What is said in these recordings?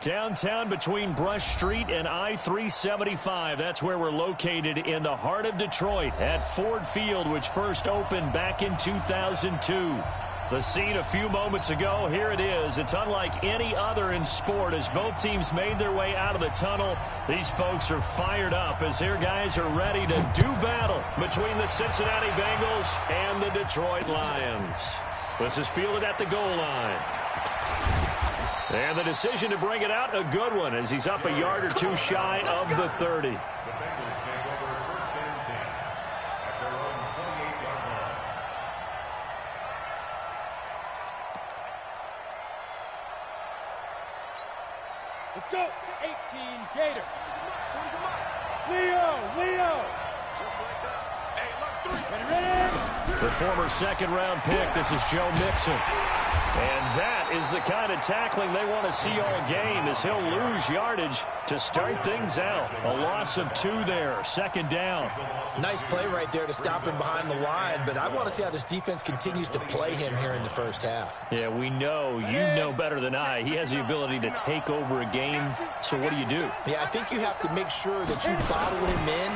Downtown between Brush Street and I-375. That's where we're located in the heart of Detroit at Ford Field, which first opened back in 2002. The scene a few moments ago, here it is. It's unlike any other in sport as both teams made their way out of the tunnel. These folks are fired up as their guys are ready to do battle between the Cincinnati Bengals and the Detroit Lions. This is fielded at the goal line. And the decision to bring it out, a good one, as he's up a yard or two shy of the 30. Let's go. 18 Gator. Leo. Just like that. Hey, look, 3. Ready? The former second-round pick, this is Joe Mixon. And that is the kind of tackling they want to see all game as he'll lose yardage to start things out. A loss of 2 there, second down. Nice play right there to stop him behind the line, but I want to see how this defense continues to play him here in the first half. Yeah, we know, you know better than I, he has the ability to take over a game, so what do you do? Yeah, I think you have to make sure that you bottle him in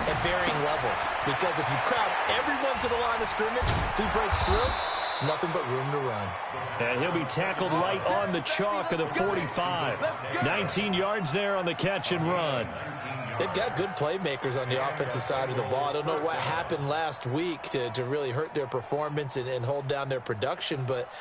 at varying levels, because if you crowd everyone to the line of scrimmage, if he breaks through, it's nothing but room to run. And he'll be tackled right on the chalk of the 45. 19 yards there on the catch and run. They've got good playmakers on the offensive side of the ball. I don't know what happened last week to really hurt their performance and hold down their production, but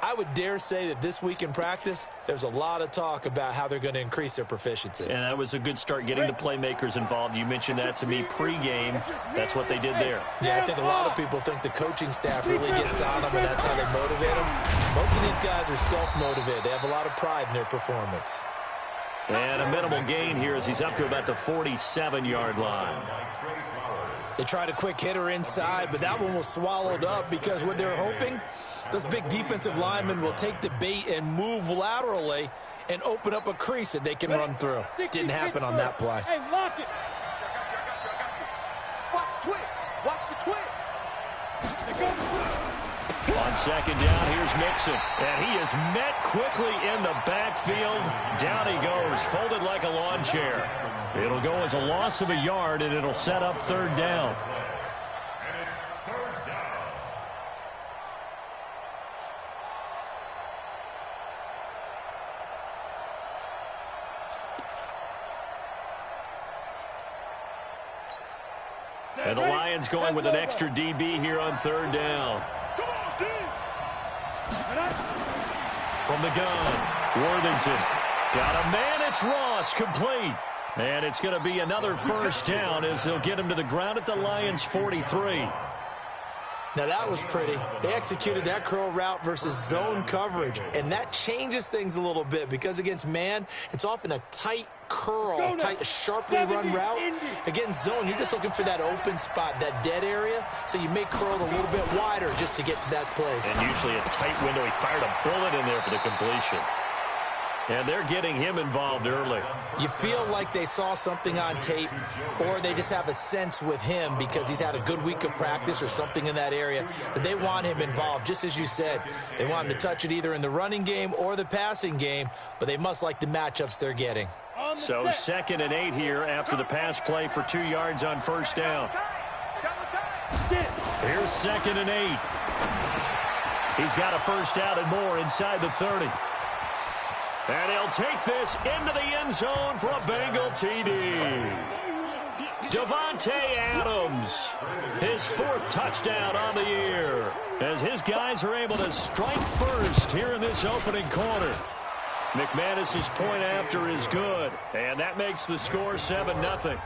I would dare say that this week in practice, there's a lot of talk about how they're going to increase their proficiency. And that was a good start getting the playmakers involved. You mentioned that to me pregame. That's what they did there. Yeah, I think a lot of people think the coaching staff really gets on them, and that's how they motivate them. Most of these guys are self-motivated. They have a lot of pride in their performance. And a minimal gain here as he's up to about the 47-yard line. They tried a quick hitter inside, but that one was swallowed up because what they're hoping, those big defensive linemen will take the bait and move laterally and open up a crease that they can run through. Didn't happen on that play. Hey, lock it. Watch the twist. Watch the twist. On second down, here's Mixon. And he is met quickly in the backfield. Down he goes, folded like a lawn chair. It'll go as a loss of a yard, and it'll set up third down. And the Lions going with an extra DB here on third down. From the gun, Worthington. Got a man, it's Ross, complete. And it's going to be another first down as they'll get him to the ground at the Lions' 43. Now, that was pretty. They executed that curl route versus zone coverage, and that changes things a little bit because against man, it's often a tight curl, tight, sharply run route. Against zone, you're just looking for that open spot, that dead area, so you may curl it a little bit wider just to get to that place. And usually a tight window. He fired a bullet in there for the completion. And they're getting him involved early. You feel like they saw something on tape, or they just have a sense with him because he's had a good week of practice or something in that area that they want him involved. Just as you said, they want him to touch it either in the running game or the passing game, but they must like the matchups they're getting. So 2nd and 8 here after the pass play for 2 yards on first down. Here's 2nd and 8. He's got a first down and more inside the 30. And he'll take this into the end zone for a Bengal TD. Davante Adams, his 4th touchdown on the year, as his guys are able to strike first here in this opening quarter. McManus's point after is good, and that makes the score 7-0.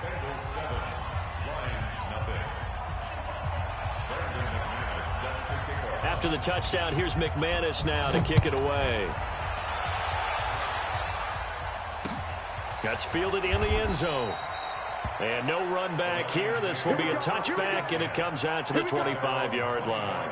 After the touchdown, here's McManus now to kick it away. That's fielded in the end zone. And no run back here. This will be a touchback, and it comes out to the 25-yard line.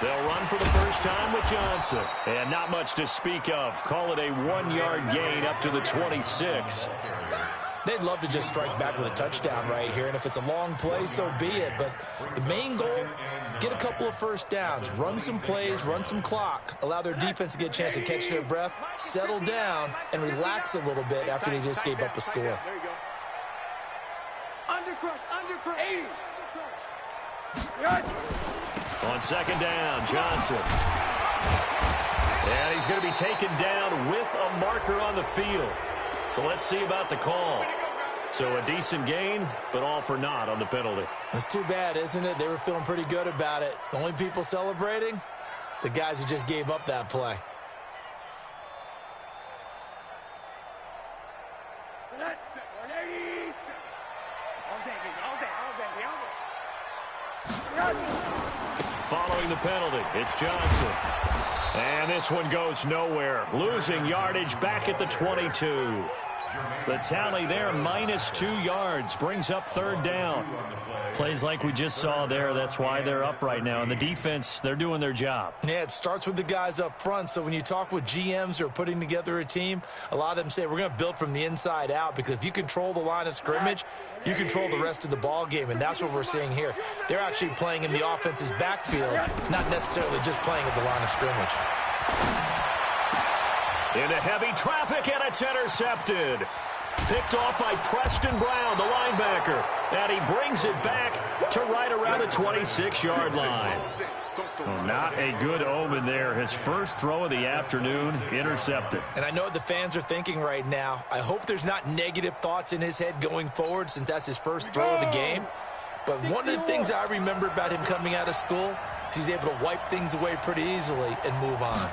They'll run for the first time with Johnson. And not much to speak of. Call it a 1-yard gain up to the 26. They'd love to just strike back with a touchdown right here, and if it's a long play, so be it. But the main goal, get a couple of first downs, run some plays, run some clock, allow their defense to get a chance to catch their breath, settle down, and relax a little bit after they just gave up a score. There you go. Undercrush. 80. On second down, Johnson. And he's going to be taken down with a marker on the field. So let's see about the call. So a decent gain, but all for naught on the penalty. It's too bad, isn't it? They were feeling pretty good about it. The only people celebrating, the guys who just gave up that play. Following the penalty, it's Johnson. And this one goes nowhere. Losing yardage back at the 22. The tally there, -2 yards, brings up third down. Plays like we just saw there, that's why they're up right now. And the defense, they're doing their job. Yeah, it starts with the guys up front. So when you talk with GMs who are putting together a team, a lot of them say we're going to build from the inside out, because if you control the line of scrimmage, you control the rest of the ball game, and that's what we're seeing here. They're actually playing in the offense's backfield, not necessarily just playing at the line of scrimmage. Into heavy traffic, and it's intercepted. Picked off by Preston Brown, the linebacker. And he brings it back to right around the 26-yard line. Well, not a good omen there. His first throw of the afternoon, intercepted. And I know what the fans are thinking right now. I hope there's not negative thoughts in his head going forward, since that's his first throw of the game. But one of the things I remember about him coming out of school is he's able to wipe things away pretty easily and move on.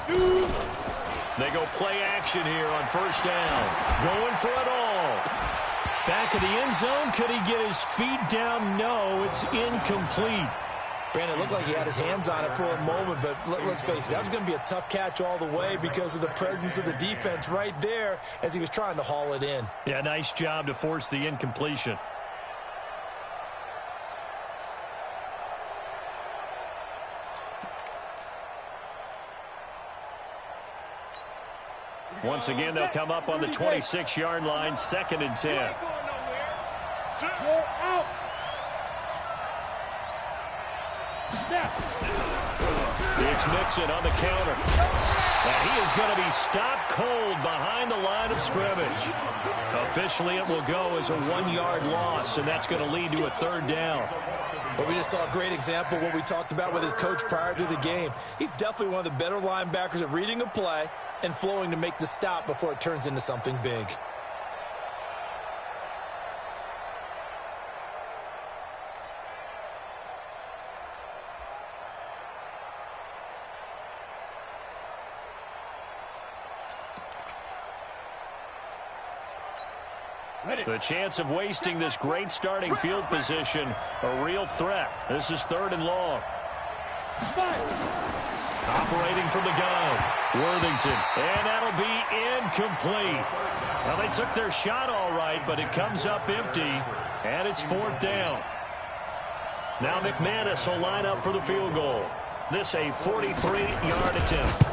They go play action here on first down. Going for it all. Back of the end zone. Could he get his feet down? No, it's incomplete. Brandon, it looked like he had his hands on it for a moment, but let's face it, that was going to be a tough catch all the way because of the presence of the defense right there as he was trying to haul it in. Yeah, nice job to force the incompletion. Once again, they'll come up on the 26-yard line, 2nd and 10. It's Mixon on the counter. And he is going to be stopped cold behind the line of scrimmage. Officially, it will go as a 1-yard loss, and that's going to lead to a third down. Well, we just saw a great example of what we talked about with his coach prior to the game. He's definitely one of the better linebackers at reading a play and flowing to make the stop before it turns into something big. The chance of wasting this great starting field position, a real threat. This is 3rd and long. Operating from the gun, Worthington, and that'll be incomplete. Well, they took their shot all right, but it comes up empty, and it's 4th down. Now McManus will line up for the field goal. This a 43-yard attempt.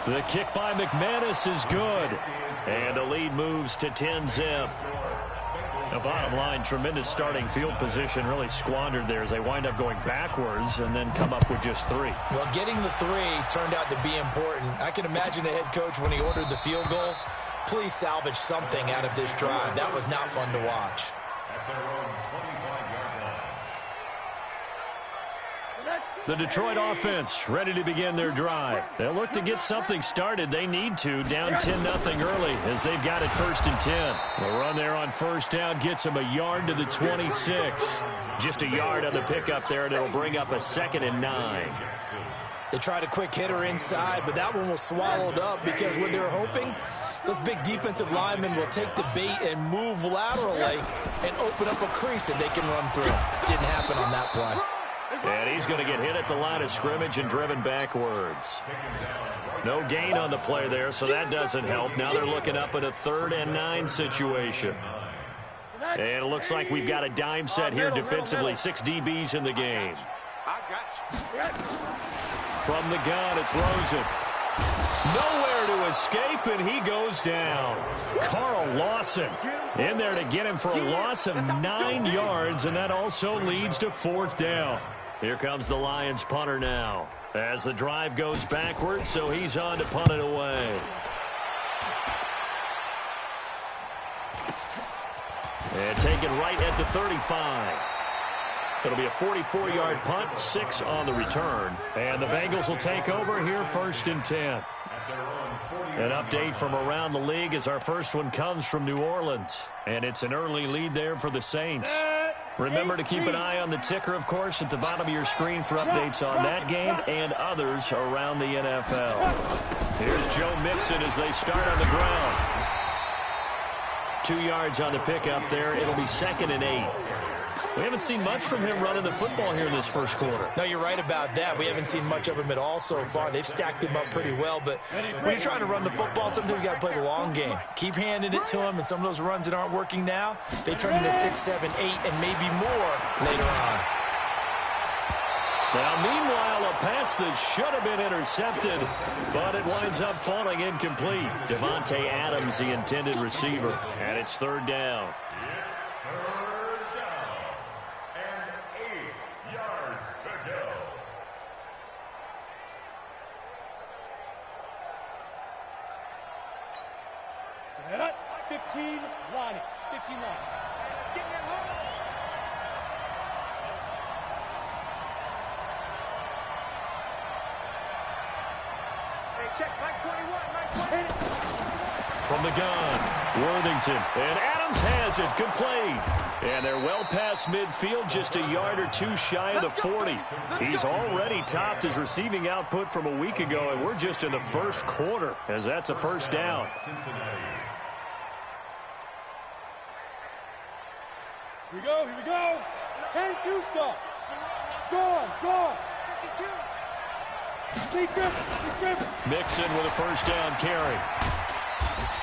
The kick by McManus is good, and the lead moves to 10-zip. The bottom line, tremendous starting field position, really squandered there as they wind up going backwards and then come up with just 3. Well, getting the 3 turned out to be important. I can imagine the head coach when he ordered the field goal. Please salvage something out of this drive. That was not fun to watch. The Detroit offense ready to begin their drive. They'll look to get something started. They need to, down 10-0 early as they've got it 1st and 10. The run there on first down gets them a yard to the 26. Just a yard on the pickup there, and it'll bring up a 2nd and 9. They tried a quick hitter inside, but that one was swallowed up because what they're hoping, those big defensive linemen will take the bait and move laterally and open up a crease that they can run through. Didn't happen on that play. And he's going to get hit at the line of scrimmage and driven backwards. No gain on the play there, so that doesn't help. Now they're looking up at a 3rd and 9 situation. And it looks like we've got a dime set here defensively. 6 DBs in the game. From the gun, it's Rosen. Nowhere to escape, and he goes down. Carl Lawson in there to get him for a loss of 9 yards, and that also leads to 4th down. Here comes the Lions punter now as the drive goes backwards, so he's on to punt it away. And taken right at the 35. It'll be a 44-yard punt, 6 on the return. And the Bengals will take over here 1st and 10. An update from around the league as our first one comes from New Orleans. And it's an early lead there for the Saints. Remember to keep an eye on the ticker, of course, at the bottom of your screen for updates on that game and others around the NFL. Here's Joe Mixon as they start on the ground. 2 yards on the pickup there. It'll be 2nd and 8. We haven't seen much from him running the football here in this first quarter. No, you're right about that. We haven't seen much of him at all so far. They've stacked him up pretty well, but when you're trying to run the football, sometimes you got to play the long game. Keep handing it to him, and some of those runs that aren't working now, they turn into 6, 7, 8, and maybe more later on. Now, meanwhile, a pass that should have been intercepted, but it winds up falling incomplete. Devontae Adams, the intended receiver, and it's 3rd down. And 8 yards to go. Set up, 15 line. 15 line. Let's get that home. Check, Mike 21, Mike 20. From the gun, Worthington, and Adams has it, complete. And they're well past midfield, just a yard or 2 shy of the 40. He's already topped his receiving output from a week ago, and we're just in the first quarter, as that's a 1st down. Here we go, here we go. 10-2 stop. Go on. Mixon with a 1st down carry.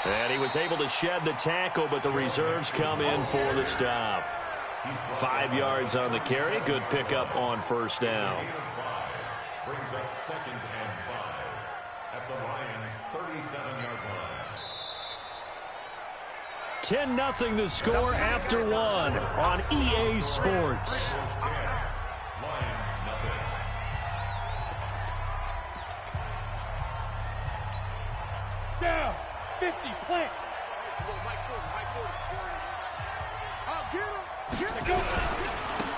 And he was able to shed the tackle, but the reserves come in for the stop. 5 yards on the carry. Good pickup on 1st down. Brings up 2nd and 5 at the Lions' 37-yard line. 10-0 the score after 1 on EA Sports. Down, 50, plant.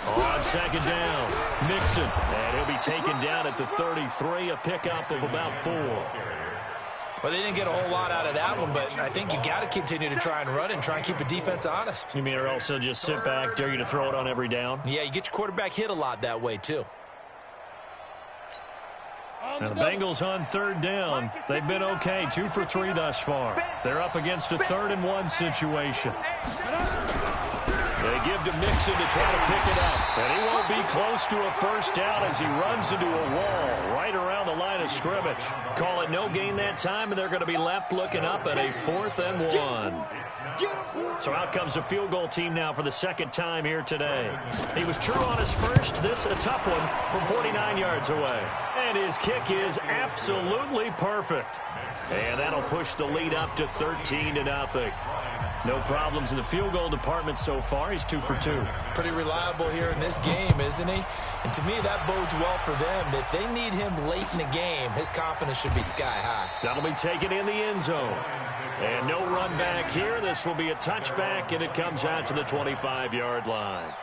On 2nd down, Mixon, and he'll be taken down at the 33, a pickup of about 4. Well, they didn't get a whole lot out of that one, but I think you got to continue to try and run and try and keep the defense honest. You mean or also just sit back, dare you to throw it on every down? Yeah, you get your quarterback hit a lot that way, too. Now the Bengals on 3rd down. They've been okay, 2 for 3 thus far. They're up against a 3rd and 1 situation. They give to Mixon to try to pick it up. And he won't be close to a 1st down as he runs into a wall right around the line of scrimmage. Call it no gain that time, and they're going to be left looking up at a 4th and 1. So out comes the field goal team now for the 2nd time here today. He was true on his first. This a tough one from 49 yards away. And his kick is absolutely perfect. And that'll push the lead up to 13-0. No problems in the field goal department so far. He's 2 for 2. Pretty reliable here in this game, isn't he? And to me, that bodes well for them. If they need him late in the game, his confidence should be sky high. That'll be taken in the end zone. And no run back here. This will be a touchback, and it comes out to the 25-yard line.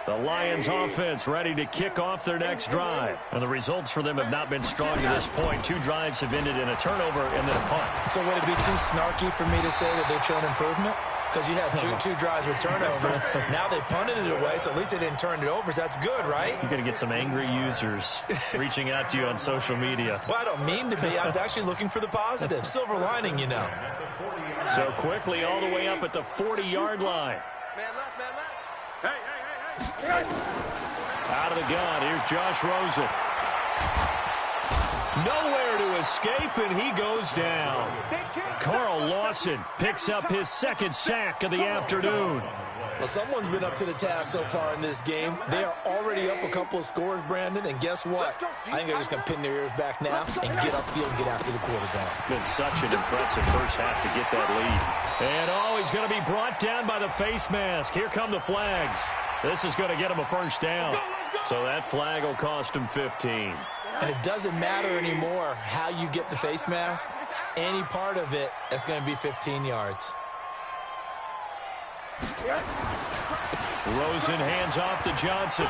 The Lions offense ready to kick off their next drive. And the results for them have not been strong to this point. 2 drives have ended in a turnover and then a punt. So would it be too snarky for me to say that they've shown improvement? Because you had two drives with turnovers. Now they punted it away, so at least they didn't turn it over. So that's good, right? You're going to get some angry users reaching out to you on social media. Well, I don't mean to be. I was actually looking for the positive. Silver lining, you know. So quickly all the way up at the 40-yard line. Man left, man left. Hey. Out of the gun, here's Josh Rosen. Nowhere to escape, and he goes down. Carl Lawson picks up his second sack of the afternoon. Well, someone's been up to the task so far in this game. They are already up a couple of scores, Brandon, and guess what? I think they're just going to pin their ears back now and get upfield and get after the quarterback. Been such an impressive first half to get that lead. And, he's going to be brought down by the face mask. Here come the flags. This is going to get him a first down. So that flag will cost him 15. And it doesn't matter anymore how you get the face mask. Any part of it, that's going to be 15 yards. Rosen hands off to Johnson.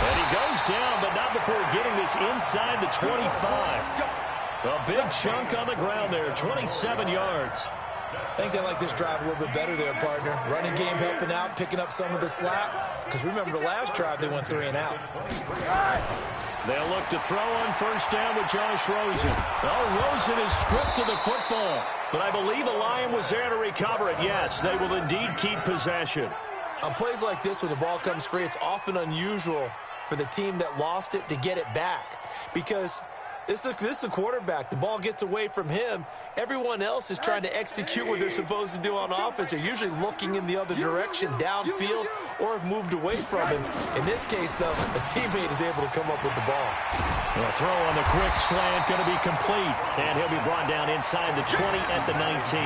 And he goes down, but not before getting this inside the 25. A big chunk on the ground there, 27 yards. I think they like this drive a little bit better there, partner. Running game helping out, picking up some of the slack. Because remember, the last drive, they went 3 and out. They'll look to throw on first down with Josh Rosen. Oh, Rosen is stripped of the football. But I believe a Lion was there to recover it. Yes, they will indeed keep possession. On plays like this, when the ball comes free, it's often unusual for the team that lost it to get it back. Because this is a quarterback. The ball gets away from him. Everyone else is trying to execute what they're supposed to do on offense. They're usually looking in the other direction, downfield, or have moved away from him. In this case, though, a teammate is able to come up with the ball. The throw on the quick slant going to be complete. And he'll be brought down inside the 20 at the 19.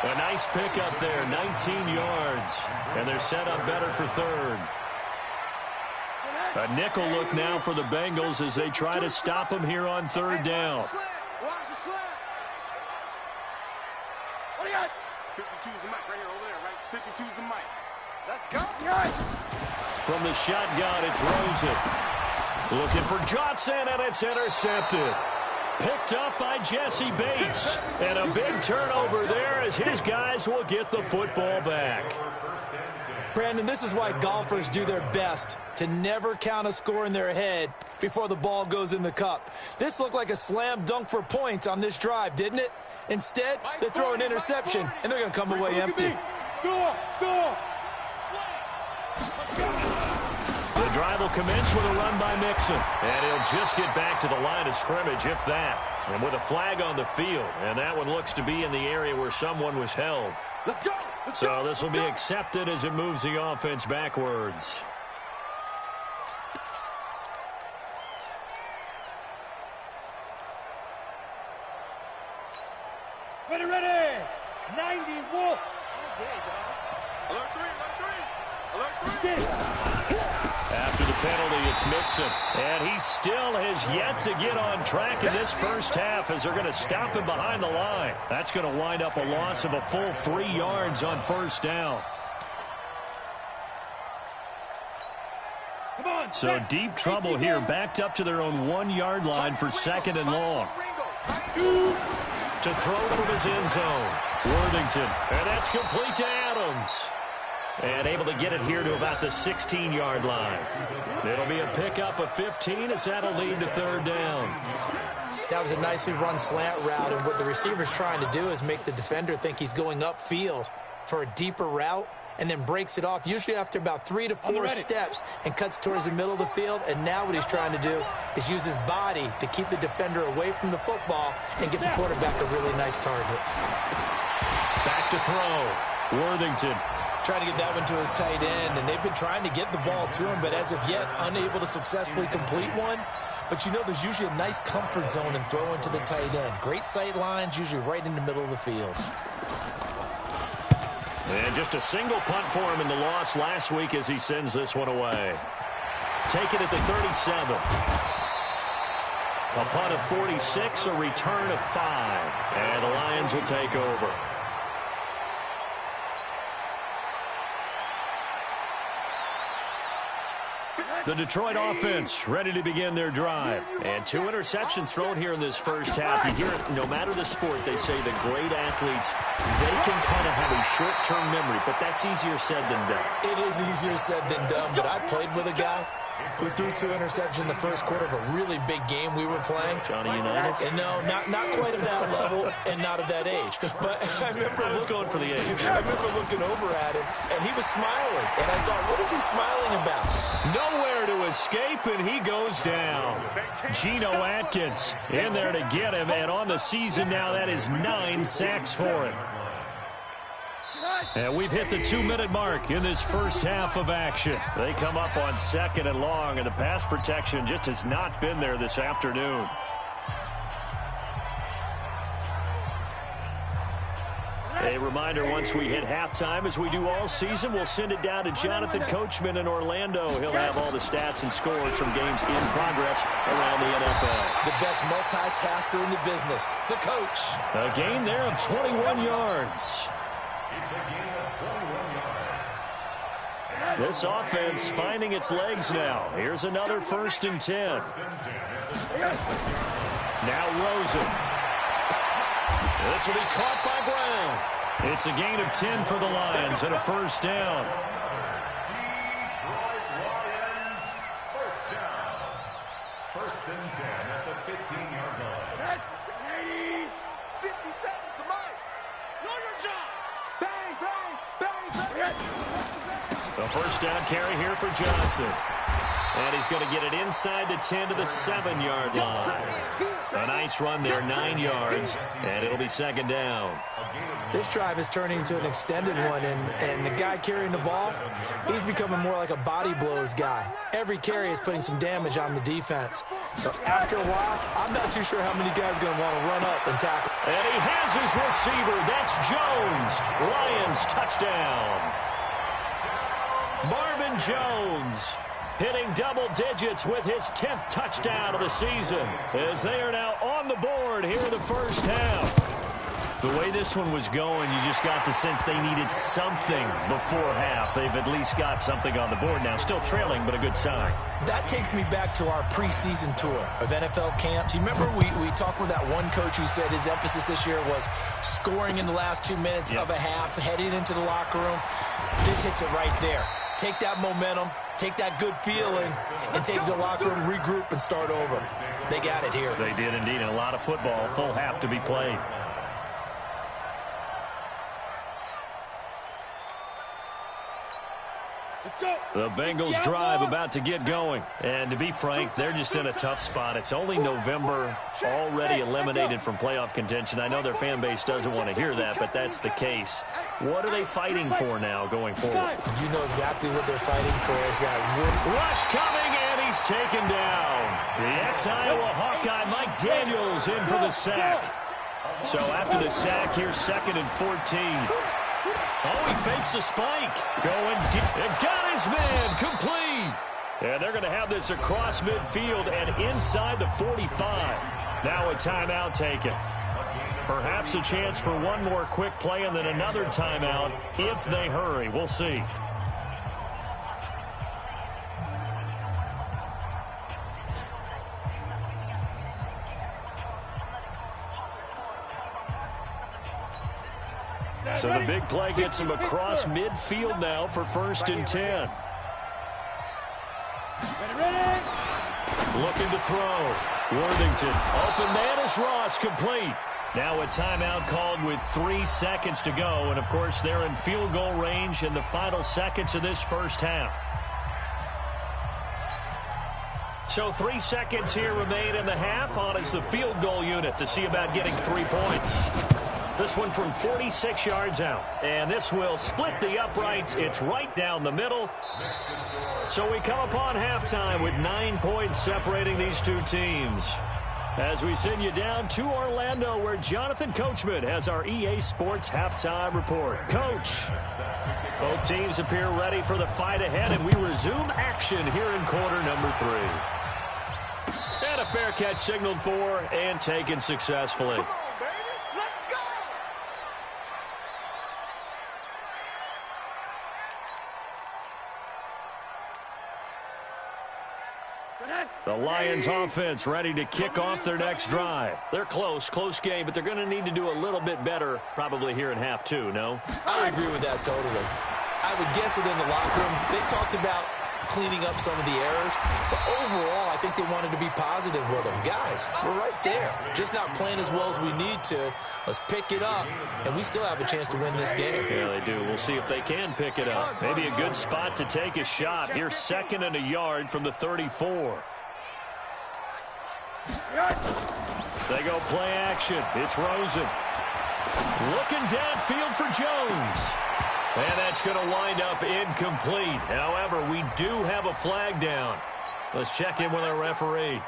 A nice pickup there, 19 yards. And they're set up better for third. A nickel look now for the Bengals as they try to stop him here on third down. Watch the slant. What do you got? 52's the mic right here over there, right? 52's the mic. Let's go. From the shotgun, it's Rosen. Looking for Johnson, and it's intercepted. Picked up by Jesse Bates. And a big turnover there as his guys will get the football back. Brandon, this is why golfers do their best to never count a score in their head before the ball goes in the cup. This looked like a slam dunk for points on this drive, didn't it? Instead, they throw an interception, and they're going to come away empty. The drive will commence with a run by Mixon. And he'll just get back to the line of scrimmage, if that. And with a flag on the field. And that one looks to be in the area where someone was held. Let's go. So this will be accepted as it moves the offense backwards. Ready. 90 Wolf. Alert 3. After the penalty, it's Mixon. And he still has yet to get on track in this first half as they're going to stop him behind the line. That's going to wind up a loss of a full 3 yards on first down. So deep trouble here, backed up to their own 1-yard line for second and long. To throw from his end zone, Worthington. And that's complete to Adams. And able to get it here to about the 16-yard line. It'll be a pickup of 15 as that'll lead to third down. That was a nicely run slant route, and what the receiver's trying to do is make the defender think he's going upfield for a deeper route and then breaks it off, usually after about 3 to 4 steps, and cuts towards the middle of the field. And now what he's trying to do is use his body to keep the defender away from the football and give the quarterback a really nice target. Back to throw. Worthington. Trying to get that one to his tight end, and they've been trying to get the ball to him, but as of yet, unable to successfully complete one. But you know, there's usually a nice comfort zone in throwing to the tight end. Great sight lines, usually right in the middle of the field. And just a single punt for him in the loss last week as he sends this one away. Take it at the 37. A punt of 46, a return of 5. And the Lions will take over. The Detroit offense ready to begin their drive. And 2 interceptions thrown here in this first half. You hear it, no matter the sport, they say the great athletes, they can kind of have a short-term memory, but that's easier said than done. It is easier said than done, but I played with a guy who threw 2 interceptions in the first quarter of a really big game we were playing. Johnny Unitas? And no, not quite of that level and not of that age. But I was going for the age. I remember looking over at him, and he was smiling. And I thought, what is he smiling about? Nowhere to escape, and he goes down. Geno Atkins in there to get him, and on the season now, that is 9 sacks for him. And we've hit the 2-minute mark in this first half of action. They come up on 2nd and long, and the pass protection just has not been there this afternoon. A reminder, once we hit halftime, as we do all season, we'll send it down to Jonathan Coachman in Orlando. He'll have all the stats and scores from games in progress around the NFL. The best multitasker in the business, the coach. A gain there of 21 yards. It's a gain of 21 yards. This offense finding its legs now. Here's another 1st and 10. Now Rosen. This will be caught by Brown. It's a gain of 10 for the Lions and a 1st down. Detroit Lions, 1st down. 1st and 10 at the 15-yard line. 50 seconds to Mike. Know your job. Bang, bang, bang, bang. The 1st down carry here for Johnson. And he's going to get it inside the 10 to the 7-yard line. A nice run there, 9 yards, and it'll be 2nd down. This drive is turning into an extended one, and the guy carrying the ball, he's becoming more like a body blows guy. Every carry is putting some damage on the defense. So after a while, I'm not too sure how many guys are going to want to run up and tackle. And he has his receiver. That's Jones. Lions touchdown. Marvin Jones hitting double digits with his 10th touchdown of the season, as they are now on the board here in the first half. The way this one was going, you just got the sense they needed something before half. They've at least got something on the board now. Still trailing, but a good sign. That takes me back to our preseason tour of NFL camps. You remember we talked with that one coach who said his emphasis this year was scoring in the last 2 minutes of a half, heading into the locker room. This hits it right there. Take that momentum, take that good feeling, and take the locker room, regroup, and start over. They got it here. They did indeed, and a lot of football, full half to be played. The Bengals drive about to get going. And to be frank, they're just in a tough spot. It's only November, already eliminated from playoff contention. I know their fan base doesn't want to hear that, but that's the case. What are they fighting for now going forward? You know exactly what they're fighting for. Is that rush coming, and he's taken down. The ex-Iowa Hawkeye Mike Daniels in for the sack. So after the sack, here's 2nd and 14. Oh, he fakes the spike. Going deep. And got his man complete. And they're going to have this across midfield and inside the 45. Now a timeout taken. Perhaps a chance for one more quick play and then another timeout if they hurry. We'll see. So the big play gets him across midfield now for 1st and 10. Looking to throw. Worthington. Open man is Ross, complete. Now a timeout called with 3 seconds to go. And, of course, they're in field goal range in the final seconds of this first half. So 3 seconds here remain in the half on as the field goal unit to see about getting 3 points. This one from 46 yards out. And this will split the uprights. It's right down the middle. So we come upon halftime with 9 points separating these two teams. As we send you down to Orlando, where Jonathan Coachman has our EA Sports halftime report. Coach, both teams appear ready for the fight ahead, and we resume action here in quarter number 3. And a fair catch signaled for and taken successfully. The Lions offense ready to kick off their next drive. They're close game, but they're going to need to do a little bit better probably here in half 2, no? I would agree with that totally. I would guess it in the locker room. They talked about cleaning up some of the errors. But overall, I think they wanted to be positive with them. Guys, we're right there. Just not playing as well as we need to. Let's pick it up, and we still have a chance to win this game. Yeah, they do. We'll see if they can pick it up. Maybe a good spot to take a shot. Here's 2nd and a yard from the 34. They go play action. It's Rosen. Looking downfield for Jones. And that's going to wind up incomplete. However, we do have a flag down. Let's check in with our referee.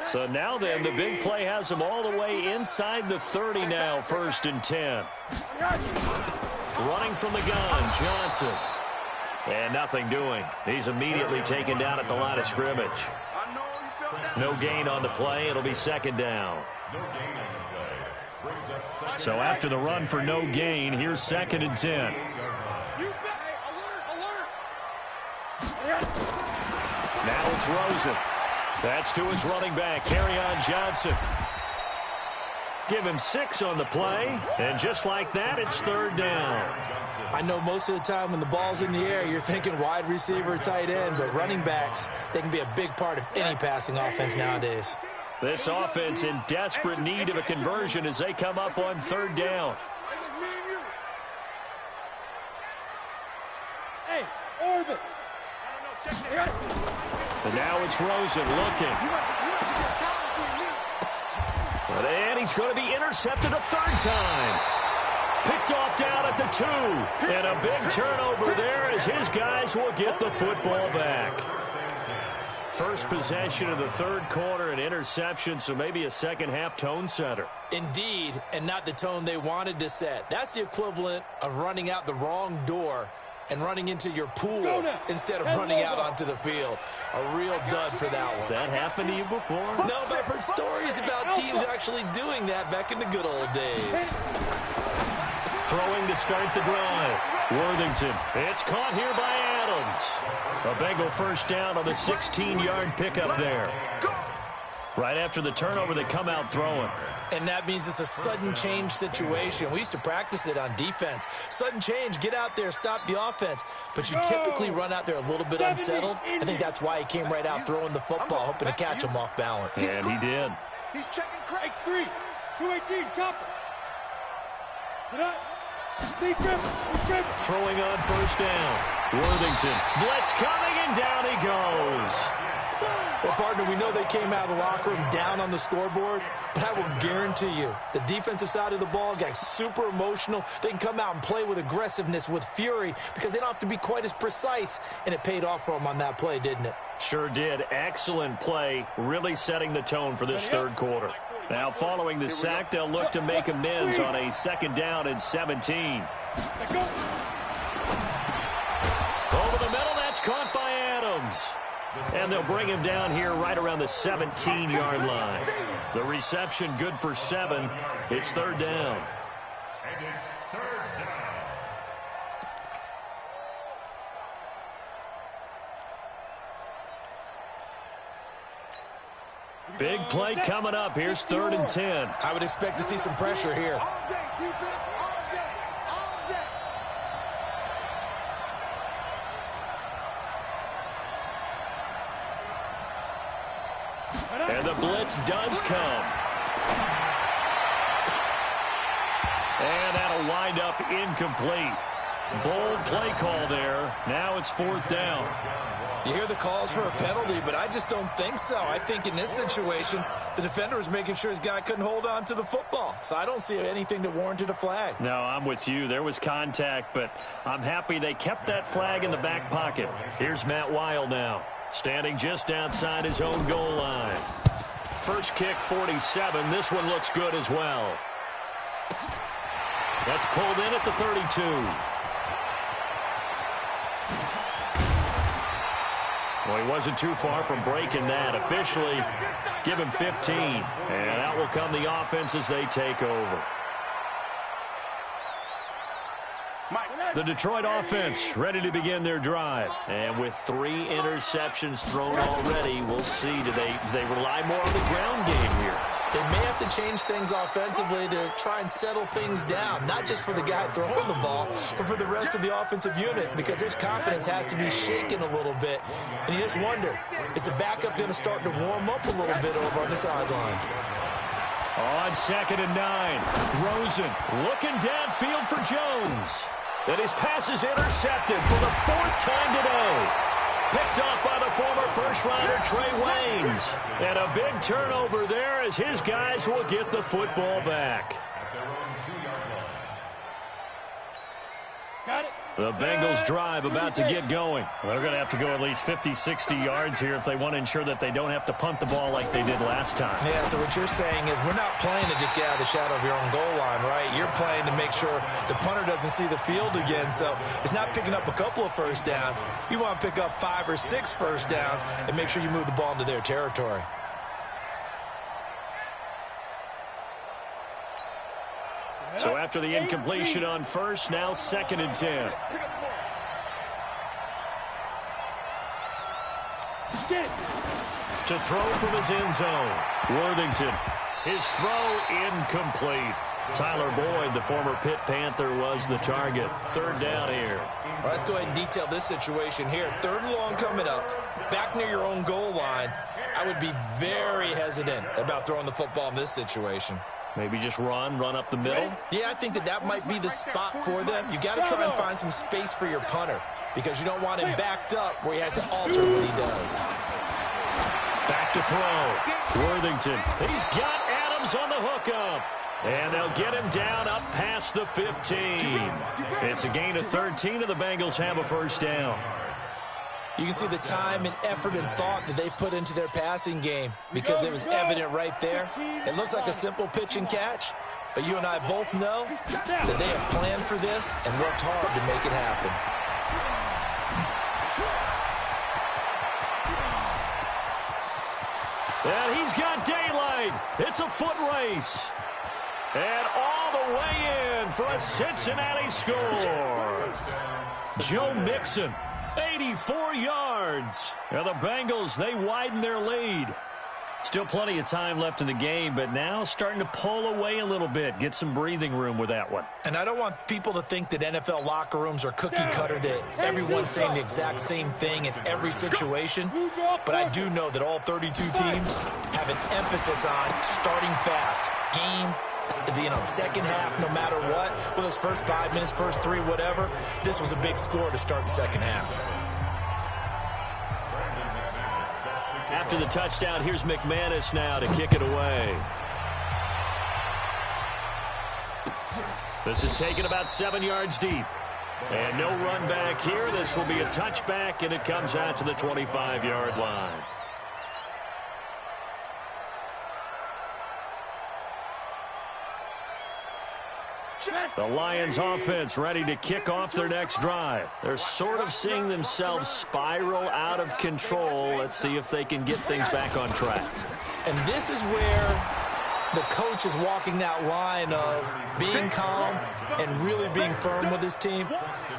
So now then, the big play has them all the way inside the 30 now, 1st and 10. Running from the gun, Johnson. And nothing doing. He's immediately taken down at the line of scrimmage. No gain on the play. It'll be 2nd down. So after the run for no gain, here's 2nd and 10. Now it's Rosen. That's to his running back, Kerryon Johnson. Give him 6 on the play, and just like that, it's 3rd down. I know most of the time when the ball's in the air, you're thinking wide receiver, tight end, but running backs, they can be a big part of any passing offense nowadays. This offense in desperate need of a conversion as they come up on 3rd down. Hey, Orbit. And now it's Rosen looking. And he's going to be intercepted a 3rd time. Picked off down at the 2. And a big turnover there as his guys will get the football back. First possession of the 3rd quarter, an interception, so maybe a second-half tone setter. Indeed, and not the tone they wanted to set. That's the equivalent of running out the wrong door and running into your pool instead of running out onto the field. A real dud for that one. Has that happened to you before? No, but I've heard stories about teams actually doing that back in the good old days. Throwing to start the drive. Worthington. It's caught here by Adams. A Bengal 1st down on the 16-yard pickup there. Right after the turnover, they come out throwing. And that means it's a sudden change situation. We used to practice it on defense. Sudden change, get out there, stop the offense. But you typically run out there a little bit unsettled. I think that's why he came right out throwing the football, hoping to catch him off balance. And he did. He's checking crack. X3, 218, chopper. Sit up. Throwing on 1st down. Worthington. Blitz coming, and down he goes. Well, partner, we know they came out of the locker room down on the scoreboard, but I will guarantee you the defensive side of the ball got super emotional. They can come out and play with aggressiveness, with fury, because they don't have to be quite as precise, and it paid off for them on that play, didn't it? Sure did. Excellent play, really setting the tone for this 3rd quarter. Now, following the sack, they'll look to make amends on a 2nd down and 17. Over the middle, that's caught by Adams. And they'll bring him down here right around the 17-yard line. The reception good for 7. It's 3rd down. And it's 3rd down. Big play coming up. Here's 3rd and 10. I would expect to see some pressure here. All day, defense, all day, all day. And the blitz does come. And that'll wind up incomplete. Bold play call there. Now it's 4th down. You hear the calls for a penalty, but I just don't think so. I think in this situation, the defender was making sure his guy couldn't hold on to the football. So I don't see anything that warranted a flag. No, I'm with you. There was contact, but I'm happy they kept that flag in the back pocket. Here's Matt Weil now, standing just outside his own goal line. First kick, 47. This one looks good as well. That's pulled in at the 32. Well, he wasn't too far from breaking that. Officially, give him 15. And out will come the offense as they take over. The Detroit offense ready to begin their drive. And with 3 interceptions thrown already, we'll see. Do they rely more on the ground game here? They may have to change things offensively to try and settle things down, not just for the guy throwing the ball, but for the rest of the offensive unit, because his confidence has to be shaken a little bit. And you just wonder, is the backup going to start to warm up a little bit over on the sideline? On 2nd and 9, Rosen looking downfield for Jones. And his pass is intercepted for the 4th time today. Picked off by the former first-rounder Trey Waynes. And a big turnover there as his guys will get the football back. Got it. The Bengals drive about to get going. They're going to have to go at least 50, 60 yards here if they want to ensure that they don't have to punt the ball like they did last time. Yeah, so what you're saying is we're not playing to just get out of the shadow of your own goal line, right? You're playing to make sure the punter doesn't see the field again. So it's not picking up a couple of first downs. You want to pick up 5 or 6 first downs and make sure you move the ball into their territory. So after the incompletion on first, now 2nd and 10. To throw from his end zone. Worthington. His throw incomplete. Tyler Boyd, the former Pitt Panther, was the target. 3rd down here. Well, let's go ahead and detail this situation here. 3rd and long coming up. Back near your own goal line. I would be very hesitant about throwing the football in this situation. Maybe just run up the middle? Yeah, I think that might be the spot for them. You got to try and find some space for your punter because you don't want him backed up where he has to alter what he does. Back to throw. Worthington. He's got Adams on the hookup. And they'll get him down up past the 15. It's a gain of 13, and the Bengals have a first down. You can see the time and effort and thought that they put into their passing game because it was evident right there. It looks like a simple pitch and catch, but you and I both know that they have planned for this and worked hard to make it happen. And he's got daylight. It's a foot race. And all the way in for a Cincinnati score. Joe Mixon. 84 yards. Now the Bengals, they widen their lead. Still plenty of time left in the game, but now starting to pull away a little bit. Get some breathing room with that one. And I don't want people to think that NFL locker rooms are cookie cutter, that everyone's saying the exact same thing in every situation. But I do know that all 32 teams have an emphasis on starting fast. Game, the second half, no matter what, well, those first 5 minutes, first 3, whatever, this was a big score to start the second half. After the touchdown, here's McManus now to kick it away. This is taken about 7 yards deep. And no run back here. This will be a touchback, and it comes out to the 25-yard line. The Lions offense ready to kick off their next drive. They're sort of seeing themselves spiral out of control. Let's see if they can get things back on track. And this is where the coach is walking that line of being calm and really being firm with his team.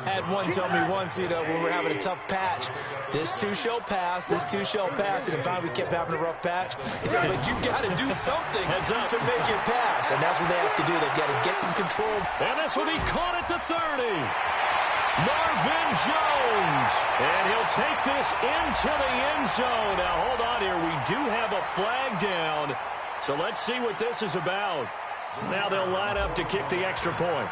I had one tell me once, when we're having a tough patch, this too shall pass, this too shall pass. And in fact, we kept having a rough patch. He said, but you got to do something to make it pass. And that's what they have to do. They've got to get some control. And this will be caught at the 30. Marvin Jones. And he'll take this into the end zone. Now, hold on here. We do have a flag down. So let's see what this is about. Now they'll line up to kick the extra point.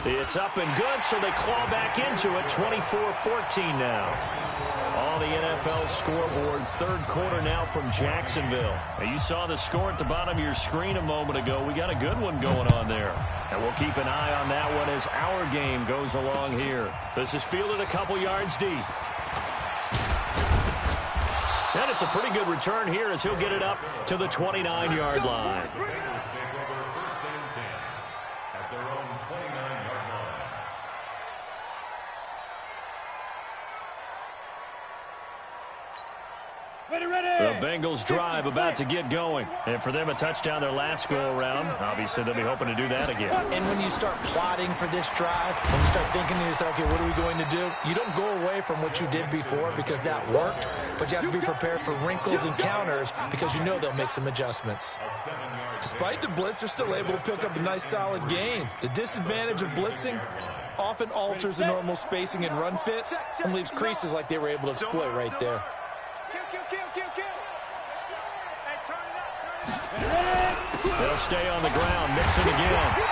It's up and good, so they claw back into it. 24-14 now. On the NFL scoreboard, 3rd quarter now from Jacksonville. Now you saw the score at the bottom of your screen a moment ago. We got a good one going on there. And we'll keep an eye on that one as our game goes along here. This is fielded a couple yards deep. And it's a pretty good return here as he'll get it up to the 29-yard line. The Bengals drive about to get going. And for them, a touchdown their last go-around. Obviously, they'll be hoping to do that again. And when you start plotting for this drive, when you start thinking to yourself, okay, what are we going to do? You don't go away from what you did before because that worked. but you have to be prepared for wrinkles and counters because you know they'll make some adjustments. Despite the blitz, they're still able to pick up a nice solid gain. The disadvantage of blitzing often alters the normal spacing and run fits and leaves creases like they were able to exploit right there. They'll stay on the ground. Mixon again.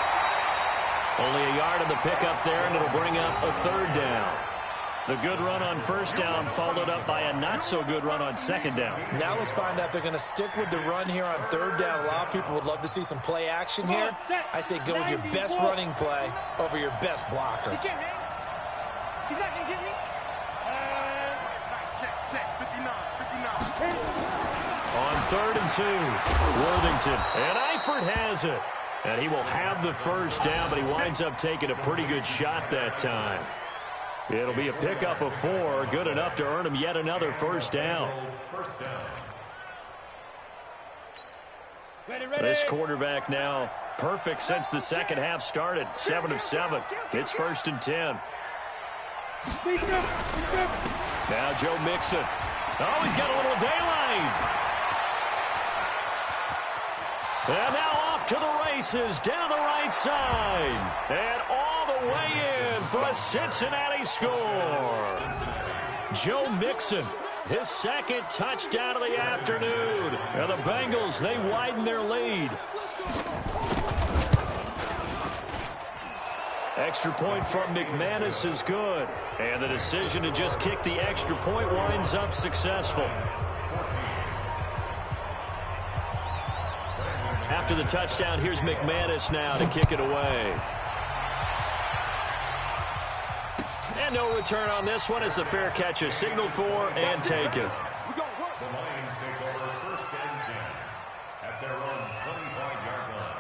Only a yard of the pickup there, and it'll bring up a third down. The good run on first down followed up by a not-so-good run on second down. Now let's find out if they're going to stick with the run here on third down. A lot of people would love to see some play action here. I say go with your best running play over your best blocker. He can't hang. He's not going to get me. Check. 59. On 3rd and 2, Worthington. And Eifert has it. And he will have the first down, but he winds up taking a pretty good shot that time. It'll be a pickup of 4, good enough to earn him yet another first down. This quarterback now perfect since the second half started. 7 of 7. It's 1st and 10. Now Joe Mixon. Oh, he's got a little daylight. And now off to the races down the right side. And all the way in for a Cincinnati score. Joe Mixon, his second touchdown of the afternoon. And the Bengals, they widen their lead. Extra point from McManus is good. And the decision to just kick the extra point winds up successful. After the touchdown, here's McManus now to kick it away. And no return on this one as the fair catch is signaled for and taken. The Lions take over 1st and 10 at their own 25-yard line.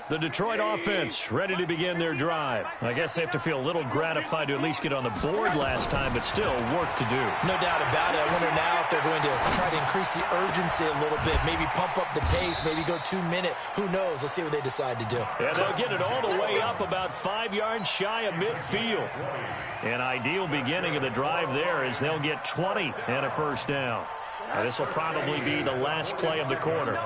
The Detroit offense ready to begin their drive. I guess they have to feel a little gratified to at least get on the board last time, but still work to do. No doubt about it. I wonder now if they're going to try to increase the urgency a little bit, maybe pump up the pace, maybe go 2-minute. Who knows? Let's see what they decide to do. And they'll get it all the way up about 5 yards shy of midfield. An ideal beginning of the drive there is they'll get 20 and a first down. And this will probably be the last play of the quarter.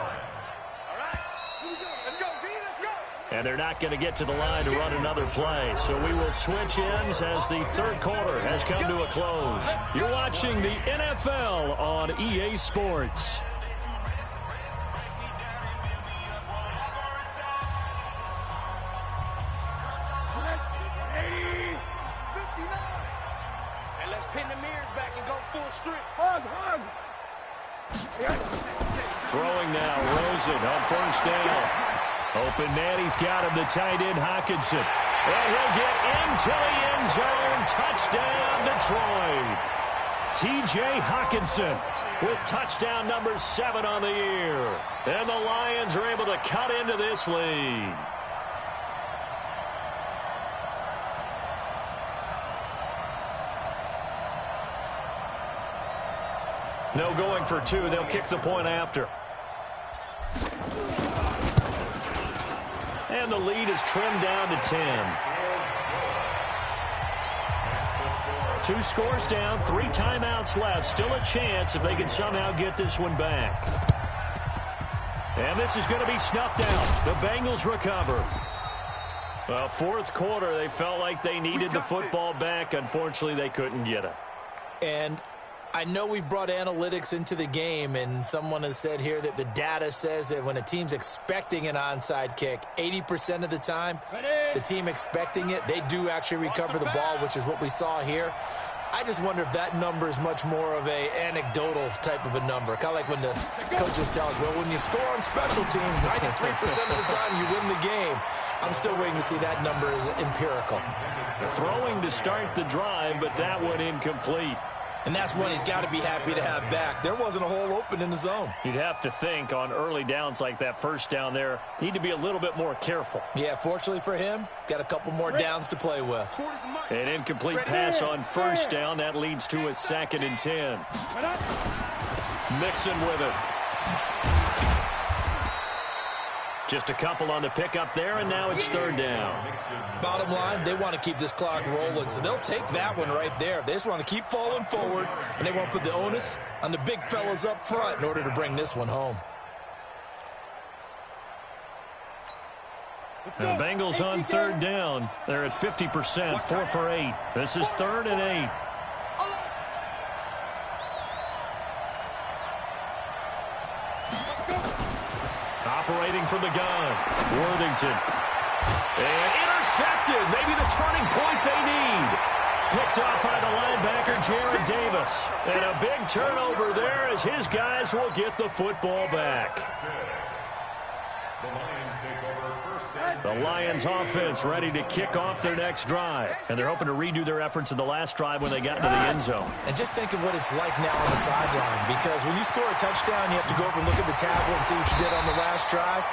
And they're not going to get to the line to run another play. So we will switch ends as the third quarter has come to a close. You're watching the NFL on EA Sports. And let's pin the mirrors back and go full strength. Hug. Throwing now, Rosen on first down. Open man, he's got him, the tight end, Hockenson. And he'll get into the end zone. Touchdown, Detroit. T.J. Hockenson with touchdown number 7 on the year. And the Lions are able to cut into this lead. No going for 2. They'll kick the point after. And the lead is trimmed down to 10. 2 scores down, 3 timeouts left. Still a chance if they can somehow get this one back. And this is going to be snuffed out. The Bengals recover. Well, fourth quarter, they felt like they needed the football back. Unfortunately, they couldn't get it. And I know we brought analytics into the game, and someone has said here that the data says that when a team's expecting an onside kick, 80% of the time, the team expecting it, they do actually recover the ball, which is what we saw here. I just wonder if that number is much more of a anecdotal type of a number. Kind of like when the coaches tell us, well, when you score on special teams, 93% of the time you win the game. I'm still waiting to see that number is empirical. Throwing to start the drive, but that one incomplete. And that's one he's got to be happy to have back. There wasn't a hole open in the zone. You'd have to think on early downs like that first down there, need to be a little bit more careful. Yeah, fortunately for him, got a couple more downs to play with. An incomplete pass on first down. That leads to a 2nd and 10. Mixon with it. Just a couple on the pickup there, and now it's third down. Bottom line, they want to keep this clock rolling, so they'll take that one right there. They just want to keep falling forward, and they want to put the onus on the big fellas up front in order to bring this one home. The Bengals on third down. They're at 50%, 4 for 8. This is 3rd and 8. Operating from the gun, Worthington. And intercepted, maybe the turning point they need. Picked off by the linebacker, Jared Davis. And a big turnover there as his guys will get the football back. The Lions offense ready to kick off their next drive. And they're hoping to redo their efforts in the last drive when they got into the end zone. And just think of what it's like now on the sideline, because when you score a touchdown, you have to go over and look at the tablet and see what you did on the last drive.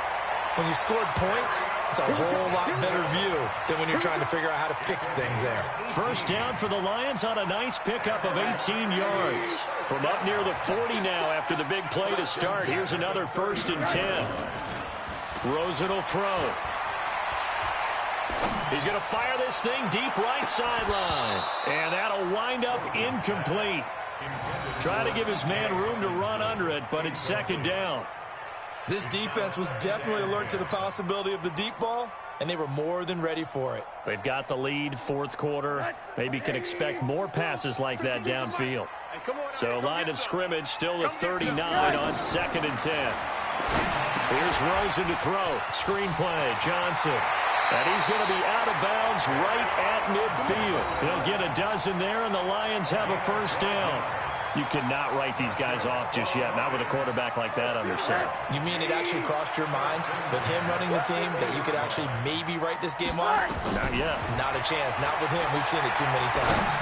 When you scored points, it's a whole lot better view than when you're trying to figure out how to fix things there. First down for the Lions on a nice pickup of 18 yards. From up near the 40 now after the big play to start. Here's another 1st and 10. Rosen will throw. He's going to fire this thing deep right sideline. And that'll wind up incomplete. Try to give his man room to run under it, but it's 2nd down. This defense was definitely alert to the possibility of the deep ball, and they were more than ready for it. They've got the lead, 4th quarter. Maybe can expect more passes like that downfield. So line of scrimmage still at 39 on 2nd and 10. Here's Rosen to throw. Screen play, Johnson. And he's going to be out of bounds right at midfield. They'll get a dozen there, and the Lions have a 1st down. You cannot write these guys off just yet, not with a quarterback like that under center. You mean it actually crossed your mind with him running the team that you could actually maybe write this game off? Not yet. Not a chance. Not with him. We've seen it too many times.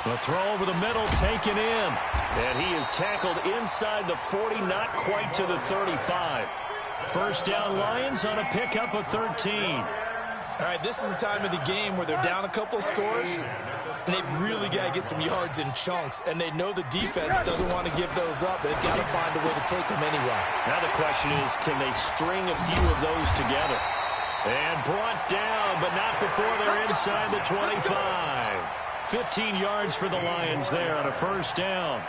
The throw over the middle taken in. And he is tackled inside the 40, not quite to the 35. First down Lions on a pickup of 13. All right, this is the time of the game where they're down a couple of scores, and they've really got to get some yards in chunks, and they know the defense doesn't want to give those up. They've got to find a way to take them anyway. Now the question is, can they string a few of those together? And brought down, but not before they're inside the 25. 15 yards for the Lions there on a 1st down.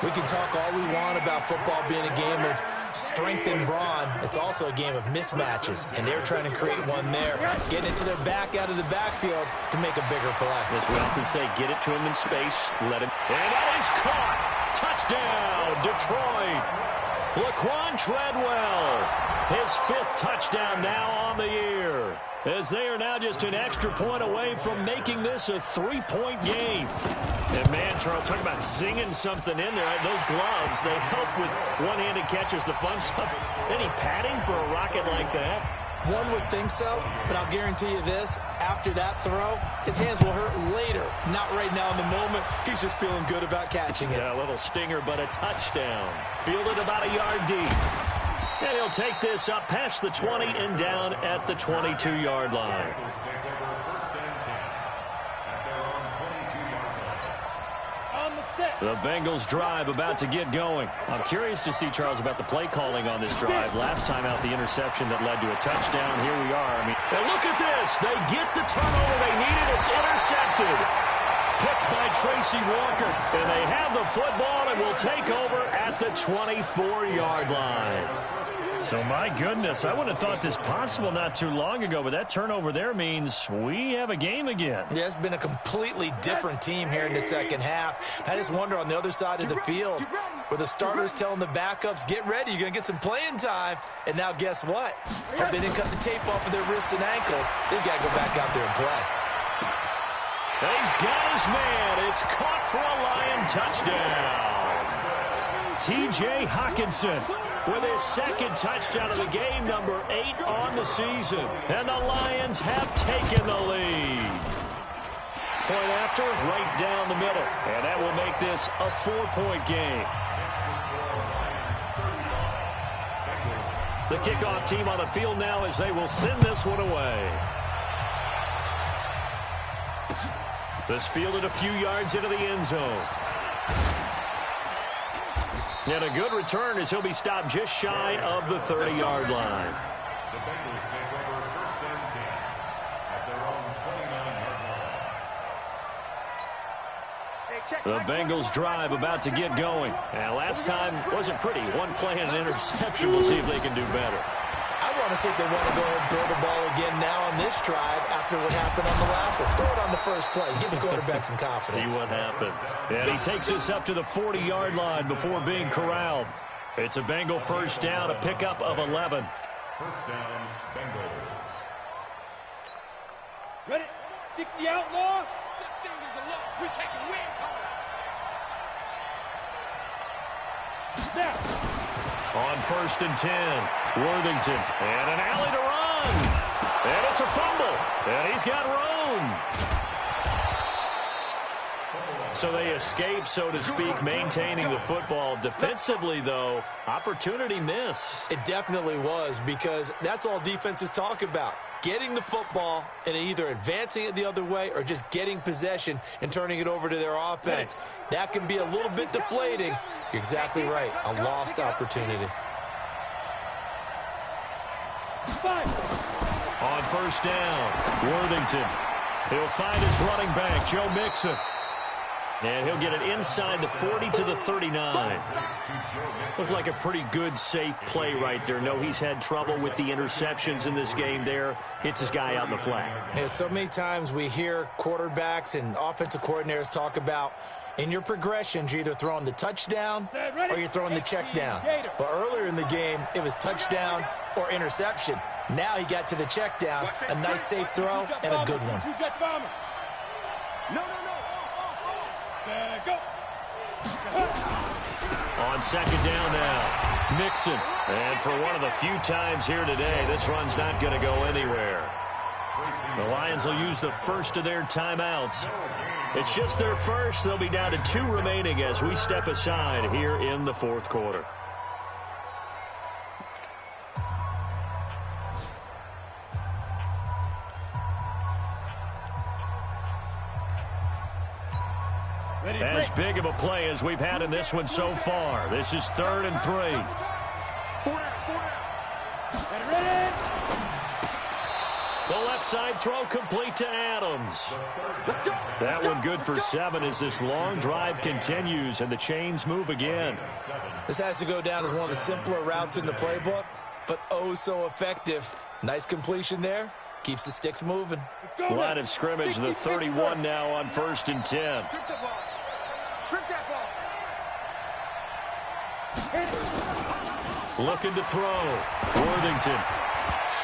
We can talk all we want about football being a game of strength and brawn. It's also a game of mismatches, and they're trying to create one there. Getting it to their back out of the backfield to make a bigger play. As we often say, get it to him in space, let him. And that is caught. Touchdown, Detroit. Laquan Treadwell, his 5th touchdown now on the year, as they are now just an extra point away from making this a 3-point game. And man, Charles, talk about zinging something in there. Those gloves, they help with one-handed catches, the fun stuff. Any padding for a rocket like that? One would think so, but I'll guarantee you this, after that throw, his hands will hurt later. Not right now in the moment. He's just feeling good about catching it. Yeah, a little stinger, but a touchdown. Fielded about a yard deep. And he'll take this up past the 20 and down at the 22-yard line. The Bengals drive about to get going. I'm curious to see, Charles, about the play calling on this drive. Last time out, the interception that led to a touchdown. Here we are. And look at this. They get the turnover they needed. It's intercepted. Picked by Tracy Walker. And they have the football and will take over at the 24-yard line. So, my goodness, I would have thought this possible not too long ago, but that turnover there means we have a game again. Yeah, it's been a completely different team here in the second half. I just wonder on the other side of the field where the starters telling the backups, get ready, you're going to get some playing time. And now guess what? If they didn't cut the tape off of their wrists and ankles, they've got to go back out there and play. He's got his man. It's caught for a Lion touchdown. T.J. Hawkinson with his 2nd touchdown of the game, number 8 on the season. And the Lions have taken the lead. Point after, right down the middle. And that will make this a 4-point game. The kickoff team on the field now as they will send this one away. This fielded a few yards into the end zone. And a good return as he'll be stopped just shy of the 30-yard line. The Bengals take over 1st and 10 at their own 29-yard line. The Bengals drive about to get going. And last time wasn't pretty. One play and an interception. We'll see if they can do better. I want to see if they want to go ahead and throw the ball again now on this drive after what happened on the last one. Throw it on the first play. Give the quarterback some confidence. See what happens. And he takes us up to the 40-yard line before being corralled. It's a Bengal first down, a pickup of 11. First down, Bengals. Ready? 60 outlaw. 16 is a loss. We're taking win color. Now. On 1st and 10, Worthington. And an alley to run. And it's a fumble. And he's got room. So they escape, so to speak, maintaining the football. Defensively, though, opportunity miss. It definitely was, because that's all defenses talk about. Getting the football and either advancing it the other way or just getting possession and turning it over to their offense. That can be a little bit deflating. You're exactly right. A lost opportunity. On 1st down, Worthington. He'll find his running back, Joe Mixon. And he'll get it inside the 40 to the 39. Looked like a pretty good, safe play right there. No, he's had trouble with the interceptions in this game there. Hits his guy out in the flat. Yeah, so many times we hear quarterbacks and offensive coordinators talk about in your progressions, you're either throwing the touchdown or you're throwing the check down. But earlier in the game, it was touchdown or interception. Now he got to the check down, a nice safe throw, and a good one. On 2nd down now, Mixon. And for one of the few times here today, this run's not going to go anywhere. The Lions will use the first of their timeouts. It's just their first. They'll be down to 2 remaining as we step aside here in the 4th quarter. As big of a play as we've had in this one so far. This is 3rd and 3. The left side throw complete to Adams. That one good for 7 as this long drive continues and the chains move again. This has to go down as one of the simpler routes in the playbook, but oh so effective. Nice completion there. Keeps the sticks moving. Line of scrimmage, the 31 now on 1st and 10. Looking to throw. Worthington.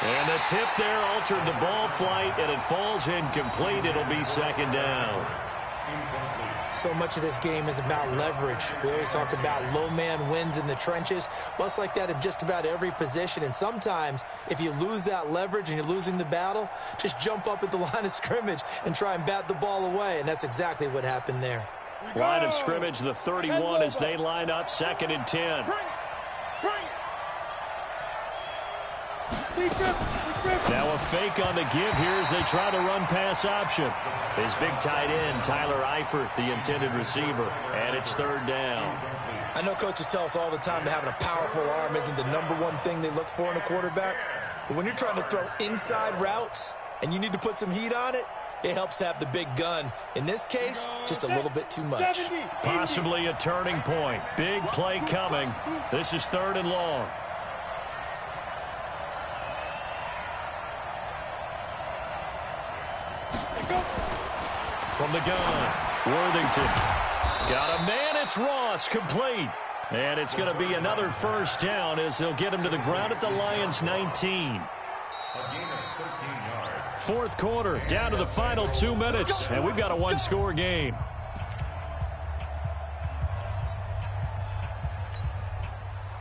And the tip there altered the ball flight, and it falls incomplete. It'll be 2nd down. So much of this game is about leverage. We always talk about low man wins in the trenches. Well, it's like that in just about every position. And sometimes, if you lose that leverage and you're losing the battle, just jump up at the line of scrimmage and try and bat the ball away. And that's exactly what happened there. Line of scrimmage, the 31 as they line up 2nd and 10. Now a fake on the give here as they try the run-pass option. His big tight end, Tyler Eifert, the intended receiver, and it's 3rd down. I know coaches tell us all the time that having a powerful arm isn't the #1 thing they look for in a quarterback. But when you're trying to throw inside routes and you need to put some heat on it, it helps have the big gun. In this case, just a little bit too much. Possibly a turning point. Big play coming. This is 3rd and long. From the gun, Worthington. Got a man, it's Ross, complete. And it's going to be another first down as they'll get him to the ground at the Lions' 19. A gain of 13 yards. 4th quarter, down to the final 2 minutes, and we've got a 1-score game.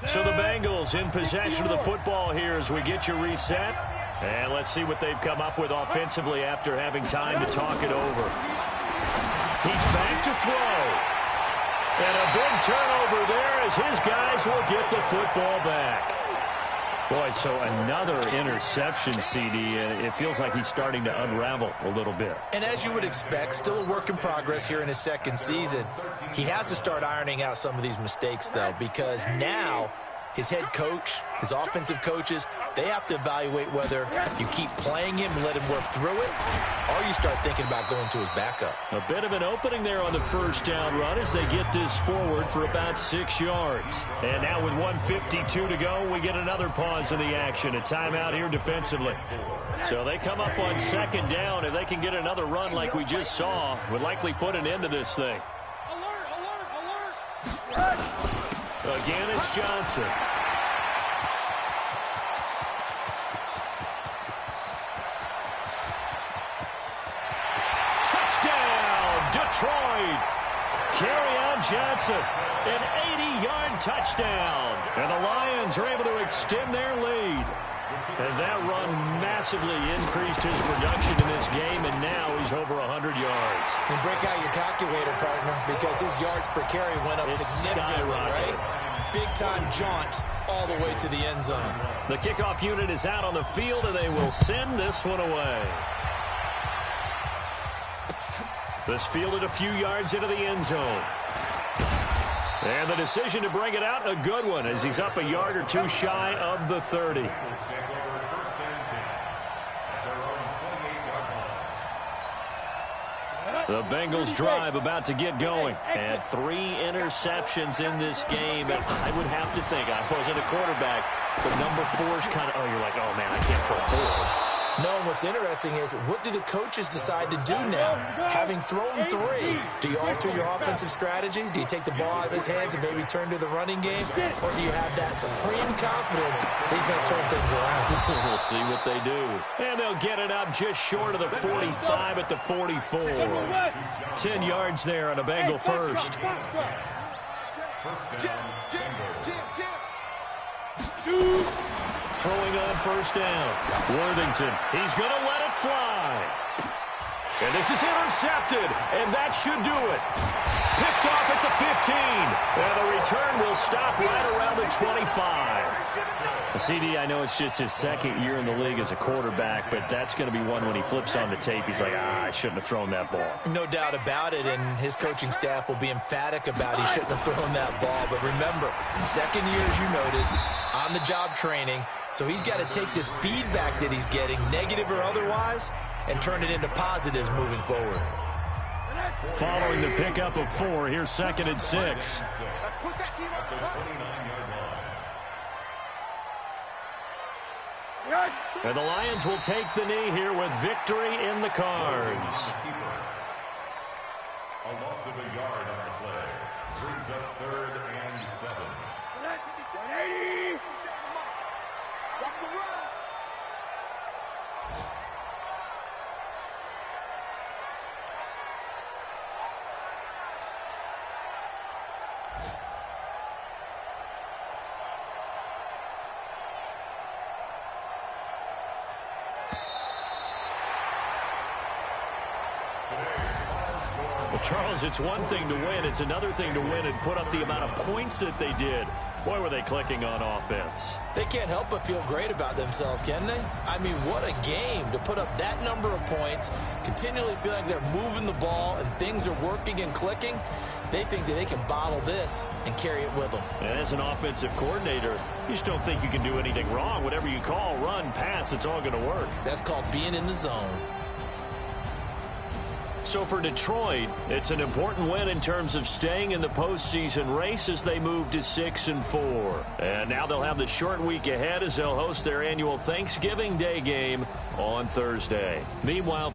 So the Bengals in possession of the football here as we get you reset. And let's see what they've come up with offensively after having time to talk it over. He's back to throw. And a big turnover there as his guys will get the football back. Boy, so another interception, CD, and it feels like he's starting to unravel a little bit. And as you would expect, still a work in progress here in his second season. He has to start ironing out some of these mistakes, though, because now his head coach, his offensive coaches, they have to evaluate whether you keep playing him and let him work through it, or you start thinking about going to his backup. A bit of an opening there on the first down run as they get this forward for about 6 yards. And now with 1:52 to go, we get another pause in the action. A timeout here defensively. So they come up on second down. If they can get another run like we just saw, would likely put an end to this thing. Alert! Again, it's Johnson. Touchdown, Detroit. Kerryon Johnson, an 80-yard touchdown. And the Lions are able to extend their lead. And that run massively increased his production in this game, and now he's over 100 yards. And break out your calculator, partner, because his yards per carry went up significantly, right? Big-time jaunt all the way to the end zone. The kickoff unit is out on the field, and they will send this one away. This fielded a few yards into the end zone. And the decision to bring it out, a good one, as he's up a yard or two shy of the 30. The Bengals drive about to get going. And 3 interceptions in this game. And I would have to think, I wasn't a quarterback, but number 4 is kind of, you're like, oh, man, I can't throw 4. No, what's interesting is, what do the coaches decide to do now? Having thrown 3, do you alter your offensive strategy? Do you take the ball out of his hands and maybe turn to the running game? Or do you have that supreme confidence he's going to turn things around? We'll see what they do. And they'll get it up just short of the 45 at the 44. 10 yards there on a Bengal first. Throwing on first down. Worthington, he's going to let it fly. And this is intercepted, and that should do it. Picked off at the 15. And the return will stop right around the 25. CD, I know it's just his second year in the league as a quarterback, but that's going to be one when he flips on the tape. He's like, I shouldn't have thrown that ball. No doubt about it, and his coaching staff will be emphatic about he shouldn't have thrown that ball. But remember, second year, as you noted, on-the-job training, so he's got to take this feedback that he's getting, negative or otherwise, and turn it into positives moving forward. Following the pickup of 4, here's 2nd and 6. And the Lions will take the knee here with victory in the cards. A loss of a yard on the play. Brings up 3rd and 7. 180. Watch the run. Well, Charles, it's one thing to win. It's another thing to win and put up the amount of points that they did. Boy, were they clicking on offense. They can't help but feel great about themselves, can they? I mean, what a game to put up that number of points, continually feel like they're moving the ball and things are working and clicking. They think that they can bottle this and carry it with them. And as an offensive coordinator, you just don't think you can do anything wrong. Whatever you call, run, pass, it's all going to work. That's called being in the zone. So for Detroit, it's an important win in terms of staying in the postseason race as they move to 6-4. And now they'll have the short week ahead as they'll host their annual Thanksgiving Day game on Thursday. Meanwhile,